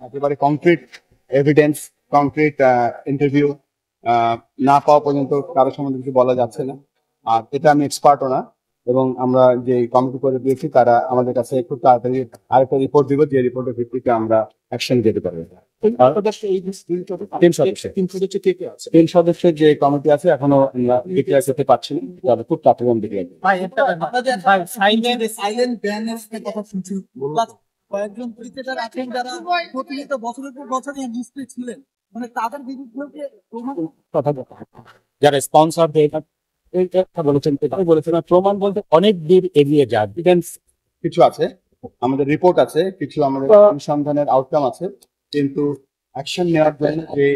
একেবারে concrete evidence, concrete interview না পাওয়া পর্যন্ত কারো সম্বন্ধে কিছু বলা যাচ্ছে না। আর এটা আমি এক্সপার্টও না, এবং আমরা যে কমিটি করে দিয়েছি তারা আমাদের কাছে খুব তাড়াতাড়ি আরেকটা রিপোর্ট দিব, যে রিপোর্টের ভিত্তিতে আমরা অ্যাকশন যেতে পারবো। তিন সদস্যের যে কমিটি আছে এখনো আমরা ডিক্লেয়ার করতে পারছি না, তবে খুব তাড়াতাড়ি আমরা ডিক্লেয়ার করব। কয়েকজন ক্রিকেটার আছেন যারা প্রতিনিয়ত বছরের পর বছর এই লিস্টে ছিলেন, মানে তাদের বিরুদ্ধে যারা স্পন্সর বলেছেন প্রমাণ বলতে অনেক দূর এগিয়ে যায়। কিছু আছে, আমাদের রিপোর্ট আছে, কিছু আমাদের অনুসন্ধানের আউটকাম আছে, কিন্তু অ্যাকশন নেওয়ার জন্য যে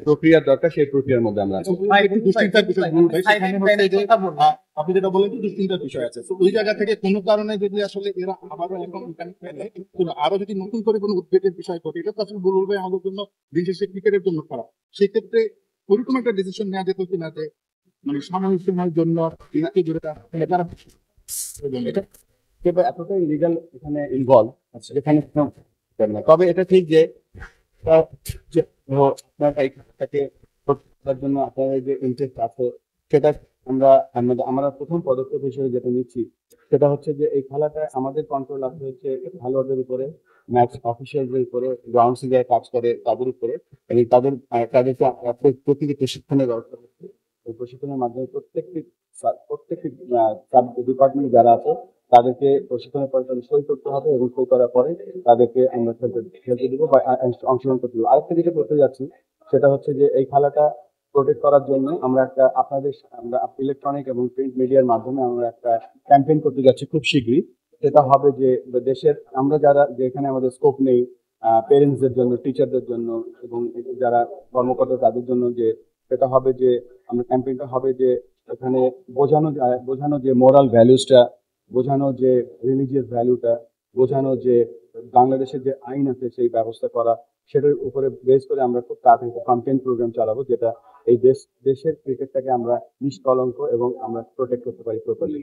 প্রক্রিয়া দরকার সেই প্রক্রিয়ার মধ্যে আমরা আছি। আপনি যেটা বলেন দুশ্চিন্তার বিষয় আছে, ওই জায়গা থেকে কোনো কারণে যদি আসলে এরা আবারও আরো যদি নতুন করে কোনো উদ্বেগের বিষয় ঘটে, এটা তো আসলে বলবে আমাদের জন্য বিশেষ ক্রিকেটের জন্য খারাপ। সেক্ষেত্রে ওইরকম একটা ডিসিশন নেওয়া যেত কিনা যে মানে সাময়িক সময়ের জন্য এতটাই লিগাল এখানে ইনভলভ আছে যেখানে, তবে এটা ঠিক যে জন্য আপনাদের যে ইন্টারেস্ট আছে সেটা আমরা প্রথম পদক্ষেপ হিসেবে যেটা নিচ্ছি সেটা হচ্ছে যে এই খেলাটা আমাদের কন্ট্রোল আছে হচ্ছে খেলোয়াড়দের উপরে, ম্যাচ অফিসিয়ালদের উপরে, গ্রাউন্ড সিজার কাজ করে তাদের উপরে, এবং তাদেরকে প্রতিটি প্রশিক্ষণের ব্যবস্থা করছে। এই প্রশিক্ষণের মাধ্যমে প্রত্যেকটি ডিপার্টমেন্ট যারা আছে তাদেরকে প্রশিক্ষণের পরে তাদের সই করতে হবে, এবং সই করার পরে তাদেরকে আমরা খেলতে দিব বা অংশগ্রহণ করতে দেবো। আরেকটা যেটা করতে যাচ্ছি সেটা হচ্ছে যে এই খেলাটা প্রোটেক্ট করার জন্য আমরা আমরা ইলেকট্রনিক এবং প্রিন্ট মিডিয়ার মাধ্যমে আমরা একটা ক্যাম্পেইন করতে যাচ্ছি খুব শীঘ্রই। সেটা হবে যে দেশের আমরা যারা যেখানে আমাদের স্কোপ নেই, পেরেন্টসদের জন্য, টিচারদের জন্য, এবং যারা কর্মকর্তা তাদের জন্য, যে সেটা হবে যে আমরা ক্যাম্পেইনটা হবে যে এখানে বোঝানো যে মোরাল ভ্যালুসটা, বোঝানো যে রিলিজিয়াস ভ্যালুটা, বোঝানো যে বাংলাদেশের যে আইন আছে সেই ব্যবস্থা করা, সেটার উপরে বেস করে আমরা খুব তাড়াতাড়ি ক্যাম্পেইন প্রোগ্রাম চালাবো, যেটা এই দেশের ক্রিকেটটাকে আমরা নিষ্কলঙ্ক এবং আমরা প্রোটেক্ট করতে পারি প্রপারলি।